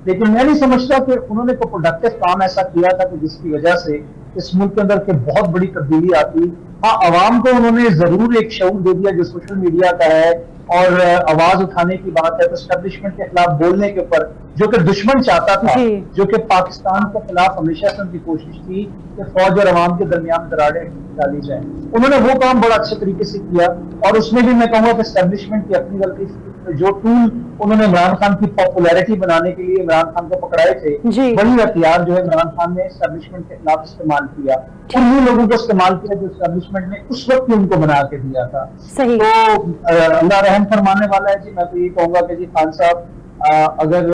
लेकिन मैं नहीं समझता कि उन्होंने कोई प्रोडक्टिव काम ऐसा किया था कि जिसकी वजह से इस मुल्क के अंदर के बहुत बड़ी तब्दीली आती। हाँ, आवाम को उन्होंने जरूर एक शऊर दे दिया जो सोशल मीडिया का है और आवाज उठाने की बात है तो एस्टेब्लिशमेंट के खिलाफ बोलने के ऊपर, जो कि दुश्मन चाहता था, जी। जो कि पाकिस्तान के खिलाफ हमेशा से उनकी कोशिश थी कि फौज और अवाम के दरमियान दरारें डाली जाए, उन्होंने वो काम बड़ा अच्छे तरीके से किया। और उसमें भी मैं कहूंगा कि एस्टेब्लिशमेंट की अपनी गलती, जो टूल उन्होंने इमरान खान की पॉपुलैरिटी बनाने के लिए इमरान खान को पकड़ाए थे, जी। वही हथियार जो है इमरान खान ने एस्टेब्लिशमेंट के खिलाफ इस्तेमाल किया, उन्हीं लोगों को इस्तेमाल किया जो एस्टेब्लिशमेंट ने उस वक्त ही उनको बना के दिया था। सही। तो अल्लाह रहम फरमाने वाला है जी। मैं तो ये कहूंगा कि जी खान साहब अगर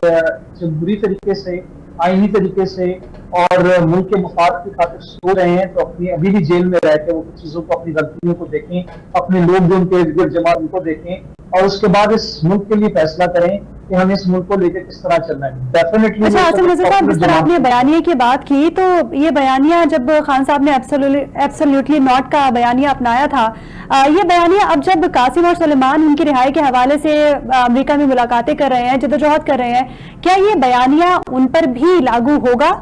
जब बुरी तरीके से, आईनी तरीके से और मुल्क के मुफाद की खातिर सो रहे हैं तो अपनी अभी भी जेल में रहकर वो कुछ चीजों को, अपनी गलतियों को देखें, अपने लोग जो उनके इर्द गिर्द जमा उनको देखें और उसके बाद इस मुल्क के लिए फैसला करें कि हमें इस मुल्क को लेकर किस तरह चलना है। डेफिनेटली। अच्छा आसिम रजा साहब, जिस तरह आपने बयानिया की बात की, तो ये बयानिया जब खान साहब ने एब्सोल्युटली नॉट का बयानिया अपनाया था, ये बयानिया अब जब कासिम और सुलेमान उनकी रिहाई के हवाले से अमेरिका में मुलाकातें कर रहे हैं, जद्दोजहद कर रहे हैं, क्या ये बयानिया उन पर भी लागू होगा?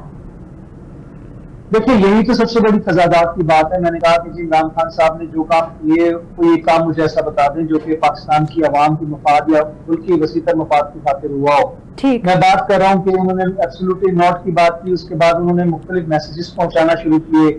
देखिए यही तो सबसे बड़ी तजादात की बात है। मैंने कहा कि जी इमरान खान साहब ने जो काम किए, कोई एक काम मुझे ऐसा बता दें जो कि पाकिस्तान की आवाम की मफाद या मुल्क की वसीतर मफाद की खातिर हुआ हो। ठीक। मैं बात कर रहा हूँ कि उन्होंने एब्सोल्युटली नॉट की बात की, उसके बाद उन्होंने मुख्तलिफ मैसेजेस पहुंचाना शुरू किए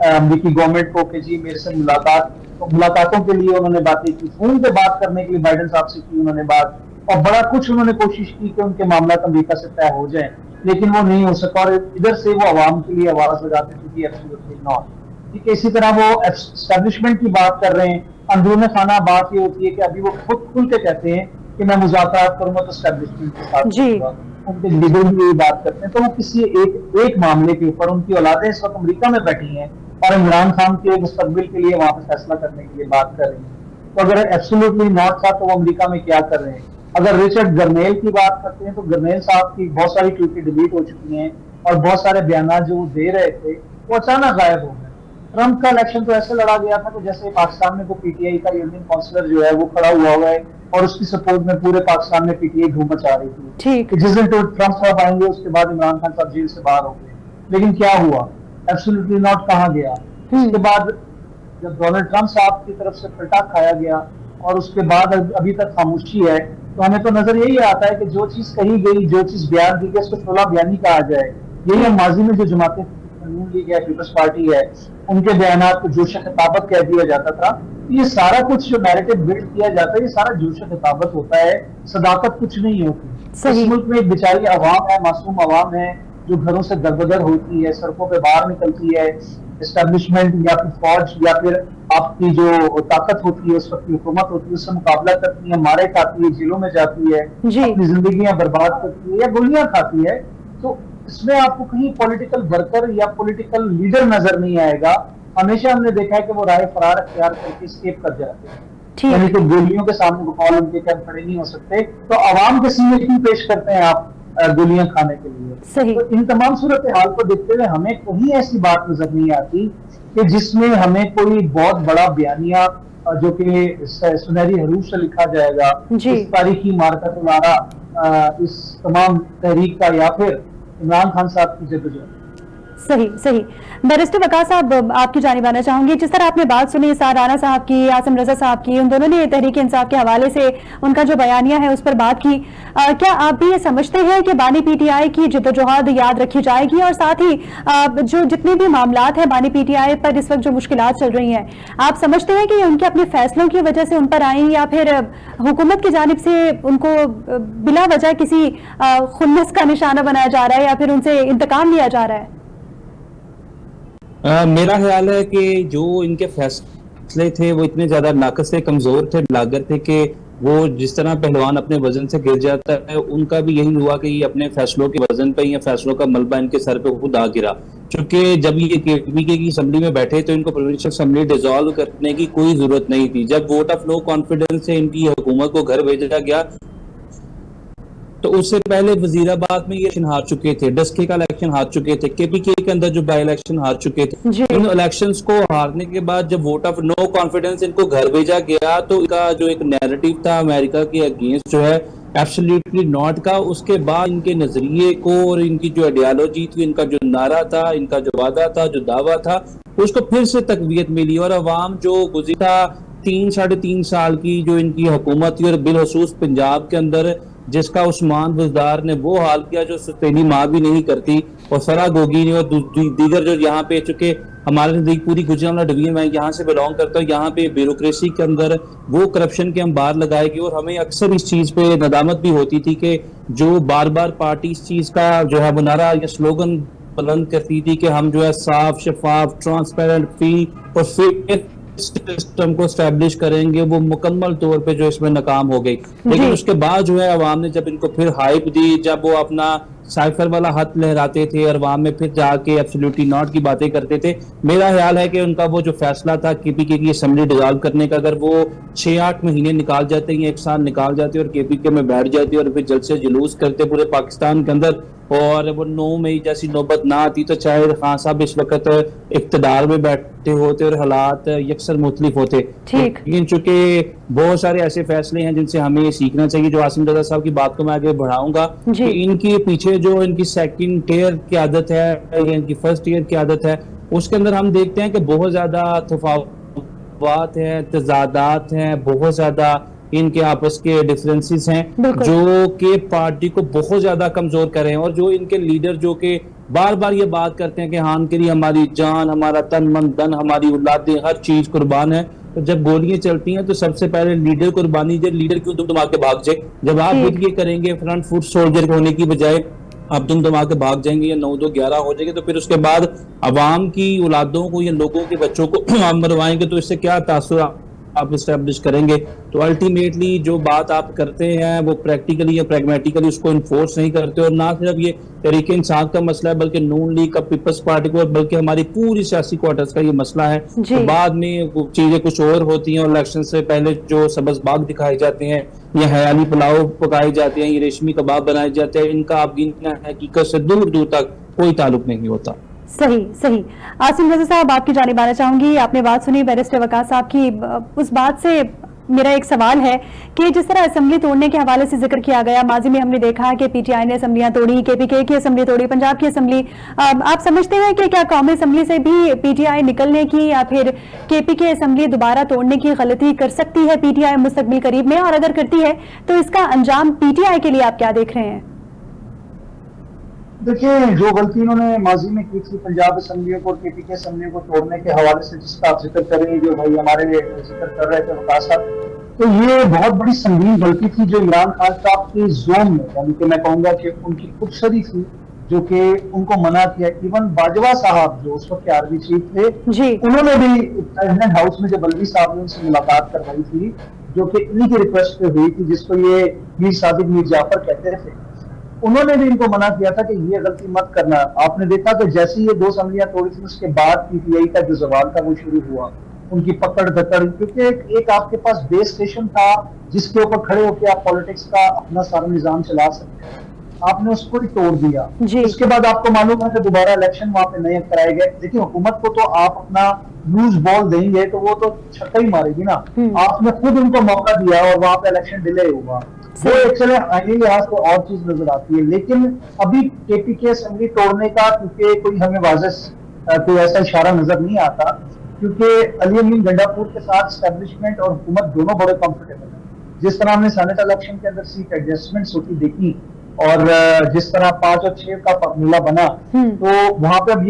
अमेरिकी गवर्नमेंट को कि जी मेरे से मुलाकातों के लिए उन्होंने बातें की, फोन पे बात करने के लिए बाइडेन साहब से की उन्होंने बात, और बड़ा कुछ उन्होंने कोशिश की कि उनके मामला अमेरिका से तय हो जाए, लेकिन वो नहीं हो सका और इधर से वो आवाम के लिए आवाज लगाते थे एब्सोल्युटली नॉट। ठीक है, इसी तरह वो एस्टेब्लिशमेंट की बात कर रहे हैं। अंदरूनी खाना बात ये होती है कि अभी वो खुद खुल के कहते हैं कि मैं मुज़ाकरात करूंगा तो एस्टेब्लिशमेंट के साथ करूंगा, उनके लीडर भी यही बात करते हैं। तो वो किसी एक मामले के ऊपर, उनकी औलादें इस वक्त अमेरिका में बैठी हैं और इमरान खान के मुस्तकबिल के लिए वहां पर फैसला करने के लिए बात कर रही हैं। तो अगर एब्सोल्युटली नॉट था तो वो अमेरिका में क्या कर रहे हैं? अगर रिचर्ड गर्नेल की बात करते हैं तो गर्नेल साहब की बहुत सारी ट्वीटें डिलीट हो चुकी हैं और बहुत सारे बयान जो वो दे रहे थे वो अचानक गायब हो गए। ट्रंप का इलेक्शन तो ऐसे लड़ा गया था कि जैसे पाकिस्तान में तो पीटीआई का यूनियन काउंसिलर जो है वो खड़ा हुआ है और उसकी सपोर्ट में पूरे पाकिस्तान में पीटीआई धूम मचा रही थी। ठीक। जिस दिन तो ट्रंप साहब आएंगे उसके बाद इमरान खान साहब जेल से बाहर हो गए, लेकिन क्या हुआ? एब्सोल्युटली नॉट कहाँ गया? उसके बाद जब डोनाल्ड ट्रंप साहब की तरफ से पलटा खाया गया और उसके बाद अभी तक खामोशी है, तो हमें तो नजर यही आता है कि जो चीज कही गई, जो चीज बयान दी गई उसको शोला बयानी कहा जाए। यही हम माजी में जो जमातें नून लीग है, पीपल्स पार्टी है, उनके बयानात को जोश खिताबत कह दिया जाता था। ये सारा कुछ जो नैरेटिव बिल्ड किया जाता है ये सारा जोश खिताबत होता है, सदाकत कुछ नहीं होती। इस मुल्क में एक बेचारी आवाम है, मासूम आवाम है जो घरों से दरबदर होती है, सड़कों पे बाहर निकलती है। एस्टेब्लिशमेंट या फिर फौज या फिर आपकी जो ताकत होती है उस वक्त की हुकूमत होती है उससे मुकाबला करती है, मारे खाती है, जेलों में जाती है, अपनी जिंदगियां बर्बाद करती है या गोलियां खाती है। तो इसमें आपको कहीं पॉलिटिकल वर्कर या पॉलिटिकल लीडर नजर नहीं आएगा। हमेशा हमने देखा है कि वो राय फरार अख्तियार करके स्केप कर जाते हैं, यानी कि गोलियों के सामने बकौल उनके क्या खड़े नहीं हो सकते। तो आवाम के सीने क्यों पेश करते हैं आप गोलियां खाने के लिए? सही। तो इन तमाम सूरत हाल को देखते हुए हमें कहीं ऐसी बात नजर नहीं आती कि जिसमें हमें कोई बहुत बड़ा बयानिया जो कि सुनहरी हरूफ से लिखा जाएगा, इस तारीखी मार्का तुम्हारा इस तमाम तहरीक का या फिर इमरान खान साहब की जद्दोजहद। सही सही। बैरिस्टर वक़ार साहब, आपकी जानिब आना चाहूंगी। जिस तरह आपने बात सुनी सार राना साहब की, आसिम रजा साहब की, उन दोनों ने तहरीक इंसाफ के हवाले से उनका जो बयानिया है उस पर बात की, क्या आप भी ये समझते हैं कि बानी पीटीआई की जद्दोजहद याद रखी जाएगी और साथ ही जो जितने भी मामलात हैं बानी पीटीआई पर इस वक्त जो मुश्किलात चल रही हैं, आप समझते हैं कि उनके अपने फैसलों की वजह से उन पर आई या फिर हुकूमत की जानिब से उनको बिला वजह किसी खुन्नस का निशाना बनाया जा रहा है या फिर उनसे इंतकाम लिया जा रहा है? मेरा ख्याल है कि जो इनके फैसले थे वो इतने ज्यादा नाकस थे, कमजोर थे, लागर थे कि वो जिस तरह पहलवान अपने वजन से गिर जाता है उनका भी यही हुआ कि ये अपने फैसलों के वजन पे या फैसलों का मलबा इनके सर पे खुद आ गिरा। क्योंकि जब ये केपीके की असेंबली में बैठे तो इनको प्रोविंशियल असेंबली डिसॉल्व करने की कोई जरूरत नहीं थी। जब वोट ऑफ नो कॉन्फिडेंस से इनकी हुकूमत को घर भेजा गया तो उससे पहले वजीराबाद में ये इलेक्शन हार चुके थे, डस्के का इलेक्शन हार चुके थे, केपीके के अंदर जो बाई इलेक्शन हार चुके थे। इन इलेक्शंस को हारने के बाद जब वोट ऑफ नो कॉन्फिडेंस इनको घर भेजा गया तो इनका जो एक नैरेटिव था अमेरिका के अगेंस्ट जो है एब्सोल्युटली नॉट का, उसके बाद इनके नजरिए को और इनकी जो आइडियोलॉजी थी, इनका जो नारा था, इनका जो वादा था, जो दावा था, उसको फिर से तकवीत मिली और अवाम जो गुज़िश्ता 3-3.5 साल की जो इनकी हुकूमत थी, और बिलखसूस पंजाब के अंदर जिसका उस्मान बुज़दार ने वो हाल किया जो सस्तेनी माँ भी नहीं करती, और फराह गोगी ने और दीगर जो यहाँ पे, चूंकि हमारे नजदीक पूरी गुजरात डिवीजन, मैं यहाँ से बिलोंग करता हूँ, यहाँ पे ब्यूरोक्रेसी के अंदर वो करप्शन के हम बार लगाए गए, और हमें अक्सर इस चीज पे नदामत भी होती थी कि जो बार बार पार्टी इस चीज का जो है वो नारा या स्लोगन बुलंद करती थी कि हम जो है साफ, शफाफ, ट्रांसपेरेंट, फ्री और फेयर सिस्टम को स्टैब्लिश करेंगे, वो मुकम्मल तौर पे जो इसमें नाकाम हो गई। लेकिन उसके बाद जो है अवाम ने जब इनको फिर हाइप दी, जब वो अपना साइफर वाला हाथ लहराते थे और अवाम में फिर जाके एब्सोल्युटली नॉट की बातें करते थे, मेरा ख्याल है कि उनका वो जो फैसला था केपीके की असेंबली डिसॉल्व करने का, अगर वो 6-8 महीने निकाल जाते हैं, 1 साल निकाल जाते और केपीके में बैठ जाते और फिर जलसे जुलूस करते पूरे पाकिस्तान के अंदर, और वो 9 मई जैसी नौबत ना आती, तो शायद खान साहब इस वक्त इक्तदार में बैठे होते और हालात यकसर मुख्तलिफ होते। लेकिन चूंकि बहुत सारे ऐसे फैसले हैं जिनसे हमें ये सीखना चाहिए, जो आसिम रजा साहब की बात को मैं आगे बढ़ाऊंगा कि इनके पीछे जो इनकी सेकंड टियर की आदत है या इनकी फर्स्ट ईयर की आदत है, उसके अंदर हम देखते हैं कि बहुत ज्यादा तफावत हैं, तजादात हैं, बहुत ज्यादा इनके आपस के डिफरेंसेस हैं जो कि पार्टी को बहुत ज्यादा कमजोर कर रहे हैं। और जो इनके लीडर जो कि बार बार ये बात करते हैं कि हाँ के लिए हमारी जान, हमारा तन मन धन, हमारी औलादें, हर चीज कुर्बान है, तो जब गोलियां चलती हैं तो सबसे पहले लीडर कुर्बानी दे। लीडर क्यों दुम के भाग जाए? जब आप खुद ये करेंगे फ्रंट फुट सोल्जर होने की बजाय आप दुम के भाग जाएंगे या 9-2-11 हो जाएंगे, तो फिर उसके बाद अवाम की औलादों को या लोगों के बच्चों को आप मरवाएंगे, तो इससे क्या तासुर आप इस्टेब्लिश करेंगे? तो अल्टीमेटली जो बात आप करते हैं वो प्रैक्टिकली या प्रैग्मेटिकली उसको इन्फोर्स नहीं करते। और ना सिर्फ ये तहरीक इंसाफ का मसला है, बल्कि नून लीग का, पीपल्स पार्टी को, बल्कि हमारी पूरी सियासी क्वार्टर्स का ये मसला है। तो बाद में चीजें कुछ और होती हैं, और इलेक्शन से पहले जो सब्ज बाग दिखाए जाते हैं या हयाली पुलाव पकाए जाते हैं, ये रेशमी कबाब बनाए जाते हैं, इनका आप गिनना हकीकत से दूर दूर तक कोई ताल्लुक नहीं होता। सही। आसिम रजा साहब, आपकी जानिब आना चाहूंगी। आपने बात सुनी बैरिस्टर वकास साहब की, उस बात से मेरा एक सवाल है कि जिस तरह असेंबली तोड़ने के हवाले से जिक्र किया गया, माजी में हमने देखा कि पीटीआई ने असेंबलियां तोड़ी, केपीके की असेंबली तोड़ी, पंजाब की असेंबली। आप समझते हैं कि क्या कौमी असेंबली से भी पीटीआई निकलने की या फिर केपीके असेंबली दोबारा तोड़ने की गलती कर सकती है पीटीआई मुस्तकबिल करीब में? और अगर करती है तो इसका अंजाम पीटीआई के लिए आप क्या देख रहे हैं? देखिए, जो गलती इन्होंने माजी में की थी पंजाब असेंबलियों को और केपीके असेंबलियों को तोड़ने के हवाले से, जिसका आप जिक्र कर रहे हैं, जो भाई हमारे जिक्र कर रहे थे वकास साहब, तो ये बहुत बड़ी संगीन गलती थी जो इमरान खान साहब के जोन में, यानी कि मैं कहूंगा कि उनकी खुदसरी थी जो कि उनको मना किया। इवन बाजवा साहब जो उस वक्त के आर्मी चीफ थे, उन्होंने भी प्रेसिडेंट हाउस में जब बल्दी साहब ने उनसे मुलाकात करवाई थी, जो कि इन्हीं की रिक्वेस्ट पे हुई थी, जिसको ये मीर सादिक मीर जाफर कहते थे, उन्होंने भी इनको मना किया था कि ये गलती मत करना। आपने देखा कि जैसे ये 2 असेंबलियां तोड़ी थी, उसके बाद पीटीआई का जो जवाल था वो शुरू हुआ, उनकी पकड़ धकड़, क्योंकि एक आपके पास बेस स्टेशन था जिसके ऊपर खड़े होकर आप पॉलिटिक्स का अपना सारा निजाम चला सकते हैं, आपने उसको ही तोड़ दिया। उसके बाद आपको मालूम है कि दोबारा इलेक्शन वहां पे नए कराए गए। देखिए, हुकूमत को तो आप अपना लूज बॉल देंगे तो वो तो छक्का ही मारेगी ना। आपने खुद उनको मौका दिया और वहां पे इलेक्शन डिले हुआ, वो एक्चुअली आईनी लिहाज से और चीज नजर आती है। लेकिन अभी केपीके असेंबली तोड़ने का क्योंकि कोई हमें वाज़ेह कोई ऐसा इशारा नजर नहीं आता, क्योंकि अली अमीन गंडापुर के साथ एस्टेब्लिशमेंट और हुकूमत दोनों बड़े कंफर्टेबल है। जिस तरह हमने सेनेट इलेक्शन के अंदर सीट एडजस्टमेंट्स होती देखी और जिस तरह 5 और 6 का फॉर्मूला बना, तो वहां पे अभी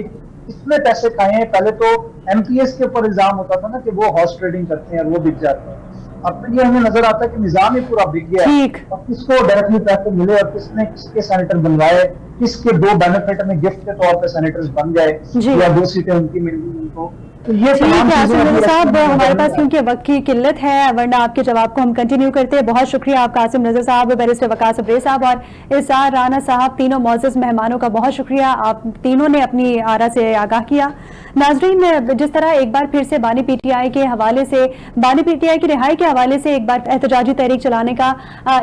इतने पैसे खाए हैं। पहले तो एमपीएस के ऊपर इल्जाम होता था ना कि वो हॉर्स ट्रेडिंग करते हैं और वो बिक जाते हैं। अब तो ये हमें नजर आता है कि निजाम ही पूरा बिक गया है। और किसको डायरेक्टली पैसे मिले और किसने किसके सेनेटर बनवाए, किसके 2 बेनिफिट में गिफ्ट के तौर पे सेनेटर्स बन गए या 2 सीटें उनकी मिल गई उनको। तो ये आसिम साहब, हमारे पास क्योंकि वक्त की किल्लत है, वरना आपके जवाब को हम कंटिन्यू करते हैं। बहुत शुक्रिया आपका आसिम रजा साहब, बैरिस्टर वकास अब्रेज साहब और इसार राना साहब, तीनों मौजूद मेहमानों का बहुत शुक्रिया। आप तीनों ने अपनी आरा से आगाह किया। नाजरीन, जिस तरह एक बार फिर से बानी पीटीआई के हवाले से, बानी पीटीआई की रिहाई के हवाले से एक बार एहतजाजी तहरीक चलाने का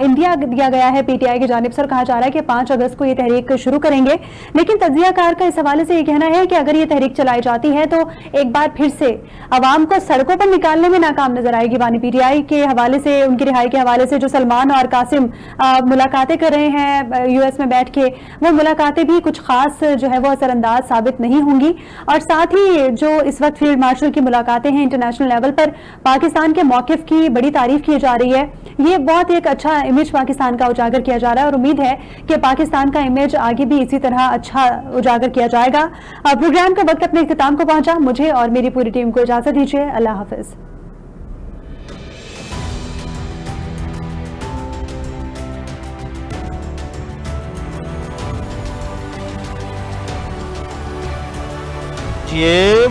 इंडिया दिया गया है पीटीआई की जानिब से, कहा जा रहा है कि 5 अगस्त को ये तहरीक शुरू करेंगे। लेकिन तज्जियाकार का इस हवाले से ये कहना है कि अगर ये तहरीक चलाई जाती है तो एक बार बार फिर से अवाम को सड़कों पर निकालने में नाकाम नजर आएगी। बानी पीटीआई के हवाले से, उनकी रिहाई के हवाले से जो सलमान और कासिम मुलाकातें कर रहे हैं यूएस में बैठ के, वो मुलाकातें भी कुछ खास जो है वो असरअंदाज साबित नहीं होंगी। और साथ ही जो इस वक्त फील्ड मार्शल की मुलाकातें हैं इंटरनेशनल लेवल पर, पाकिस्तान के मौकिफ की बड़ी तारीफ की जा रही है। ये बहुत एक अच्छा इमेज पाकिस्तान का उजागर किया जा रहा है और उम्मीद है कि पाकिस्तान का इमेज आगे भी इसी तरह अच्छा उजागर किया जाएगा। प्रोग्राम का वक्त अपने इख्तिताम को पहुंचा। मुझे और मेरी पूरी टीम को इजाजत दीजिए। अल्लाह हाफिज। ये